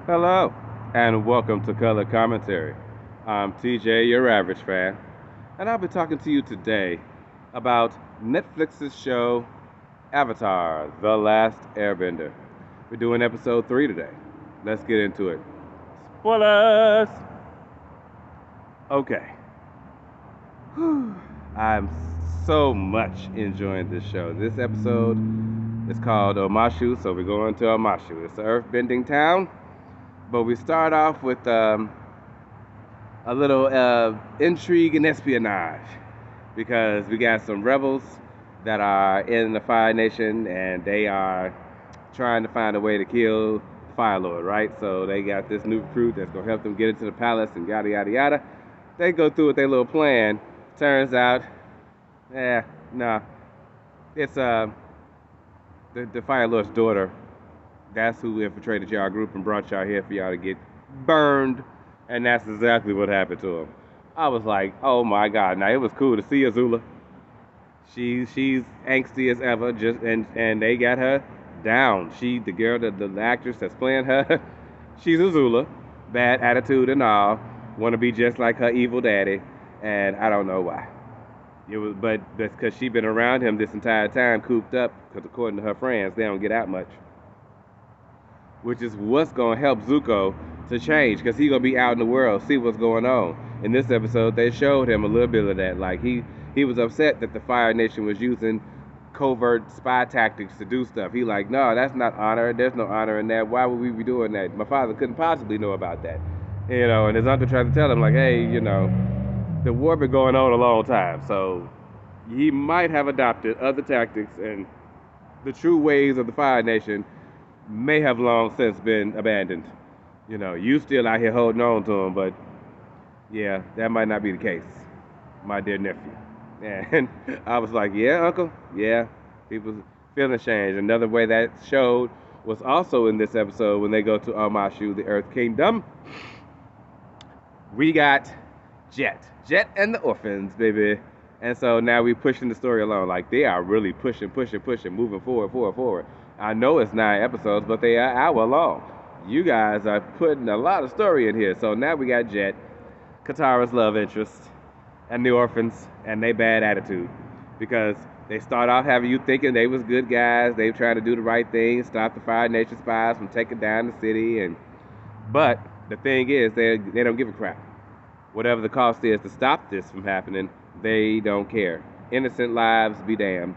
Hello, and welcome to Color Commentary. I'm TJ, your average fan, and I'll be talking to you today about Netflix's show Avatar: The Last Airbender. We're doing episode 3 today. Let's get into it. Spoilers! Okay. I'm so much enjoying this show. This episode is called Omashu, so we're going to Omashu. It's an earth-bending town, but we start off with a little intrigue and espionage because we got some rebels that are in the Fire Nation and they are trying to find a way to kill Fire Lord, right? So they got this new recruit that's gonna help them get into the palace and yada yada yada. They go through with their little plan. Turns out, nah, it's the Fire Lord's daughter. That's who infiltrated y'all group and brought y'all here for y'all to get burned. And that's exactly what happened to him. I was like, oh my God. Now it was cool to see Azula. She's angsty as ever, and they got her down. The girl, the actress that's playing her, she's Azula. Bad attitude and all. Wanna be just like her evil daddy. And I don't know why. But that's because she been around him this entire time, cooped up, because according to her friends, they don't get out much. Which is what's going to help Zuko to change, because he's going to be out in the world, see what's going on. In this episode, they showed him a little bit of that. Like, he was upset that the Fire Nation was using covert spy tactics to do stuff. He like, no, that's not honor. There's no honor in that. Why would we be doing that? My father couldn't possibly know about that. And his uncle tried to tell him, like, hey, the war been going on a long time, so he might have adopted other tactics, and the true ways of the Fire Nation may have long since been abandoned. You still out here holding on to them, but yeah, that might not be the case, my dear nephew. And I was like, yeah, uncle, yeah, people's feelings change. Another way that showed was also in this episode when they go to Amashu, the Earth Kingdom. We got Jet and the orphans, baby. And so now we pushing the story along. Like, they are really pushing, moving forward. I know it's 9 episodes, but they are hour long. You guys are putting a lot of story in here. So now we got Jet, Katara's love interest, and the orphans, and they bad attitude. Because they start off having you thinking they was good guys. They trying to do the right thing, stop the Fire Nation spies from taking down the city. But the thing is, they don't give a crap. Whatever the cost is to stop this from happening, they don't care. Innocent lives be damned.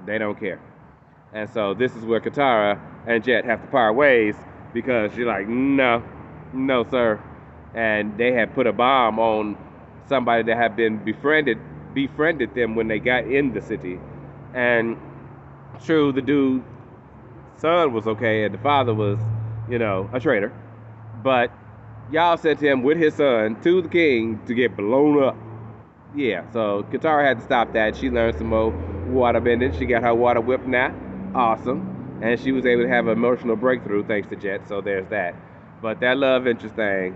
They don't care. And so this is where Katara and Jet have to part ways, because you're like, no, sir. And they had put a bomb on somebody that had been befriended them when they got in the city. And true, the dude's son was okay, and the father was, a traitor. But y'all sent him with his son to the king to get blown up. Yeah, so Katara had to stop that. She learned some more water bending. She got her water whip now. Awesome. And she was able to have an emotional breakthrough thanks to Jet, so there's that. But that love interest thing,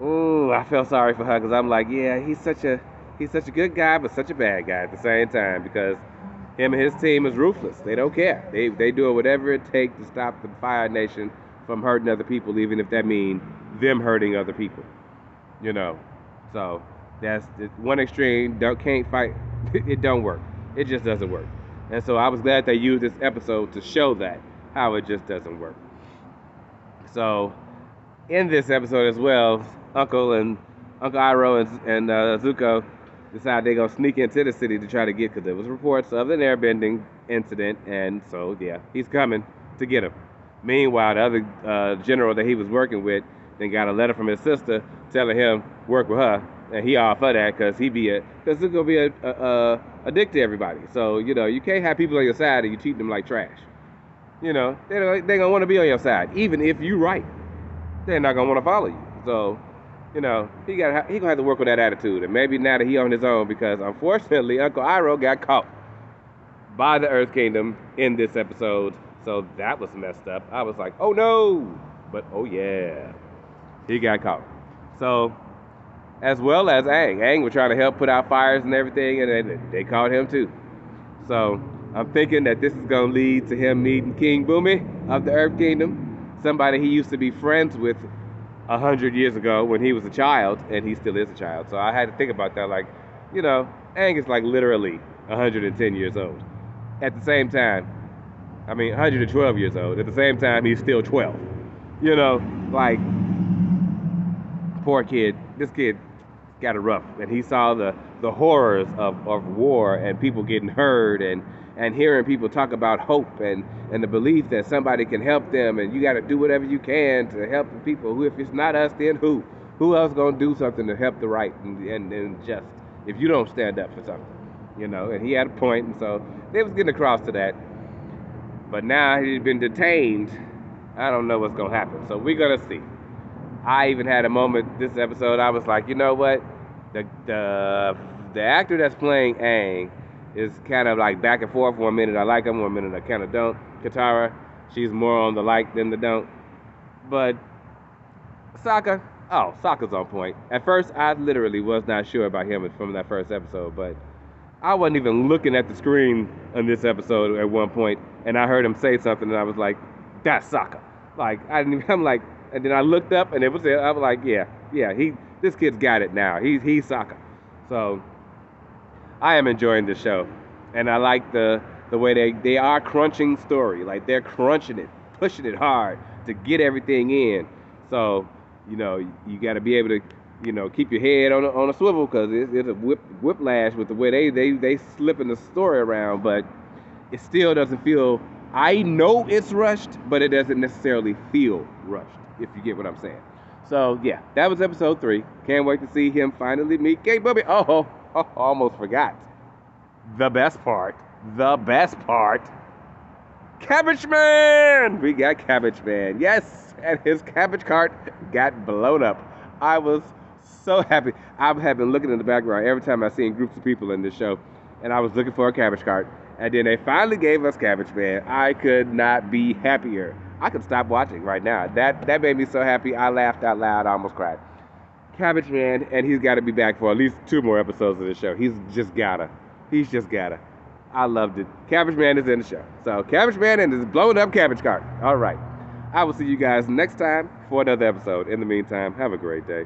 ooh, I felt sorry for her, because I'm like, yeah, he's such a good guy, but such a bad guy at the same time, because him and his team is ruthless. They don't care. They do whatever it takes to stop the Fire Nation from hurting other people, even if that means them hurting other people. So that's one extreme. Can't fight. It don't work. It just doesn't work. And so I was glad they used this episode to show that how it just doesn't work. So in this episode as well, Uncle Iroh and Zuko decide they're gonna sneak into the city to try to get, because there was reports of an airbending incident, and so yeah, he's coming to get him. Meanwhile, the other general that he was working with then got a letter from his sister telling him work with her, and he all for that, because he's gonna be a dick to everybody. So you can't have people on your side and you treat them like trash. They gonna want to be on your side, even if you right. They're not gonna want to follow you. So he gonna have to work with that attitude, and maybe now that he on his own, because unfortunately Uncle Iroh got caught by the Earth Kingdom in this episode. So that was messed up. I was like, oh no, but oh yeah, he got caught. So, as well as Aang. Aang was trying to help put out fires and everything, and they caught him too. So I'm thinking that this is going to lead to him meeting King Bumi of the Earth Kingdom. somebody he used to be friends with 100 years ago when he was a child, and he still is a child. So I had to think about that. Like, Aang is like literally 110 years old. At the same time, 112 years old. At the same time, he's still 12. Like, poor kid. This kid got it rough, and he saw the horrors of war and people getting hurt and hearing people talk about hope and the belief that somebody can help them, and you got to do whatever you can to help the people. Who, if it's not us, then who? Who else gonna do something to help the right and just if you don't stand up for something, And he had a point, and so they was getting across to that. But now he's been detained. I don't know what's gonna happen, so we're gonna see. I even had a moment this episode. I was like, you know what? The actor that's playing Aang is kind of like back and forth. 1 minute I like him, 1 minute I kind of don't. Katara, she's more on the like than the don't. But Sokka's on point. At first, I literally was not sure about him from that first episode, but I wasn't even looking at the screen on this episode at one point, and I heard him say something, and I was like, that's Sokka. Like, I'm like, and then I looked up, and I was like, yeah, this kid's got it now. He's Sokka. So I am enjoying the show, and I like the way they are crunching story. Like, they're crunching it, pushing it hard to get everything in. So, you got to be able to, keep your head on a swivel, because it's a whiplash with the way they slipping the story around, but it still doesn't feel. I know it's rushed, but it doesn't necessarily feel rushed, if you get what I'm saying. So, yeah, that was episode 3. Can't wait to see him finally meet Gay Bubby. Oh, almost forgot. The best part. Cabbage Man! We got Cabbage Man. Yes, and his cabbage cart got blown up. I was so happy. I have been looking in the background every time I've seen groups of people in this show, and I was looking for a cabbage cart. And then they finally gave us Cabbage Man. I could not be happier. I could stop watching right now. That made me so happy. I laughed out loud. I almost cried. Cabbage Man, and he's got to be back for at least 2 more episodes of the show. He's just gotta. I loved it. Cabbage Man is in the show. So, Cabbage Man and his blown up cabbage cart. All right. I will see you guys next time for another episode. In the meantime, have a great day.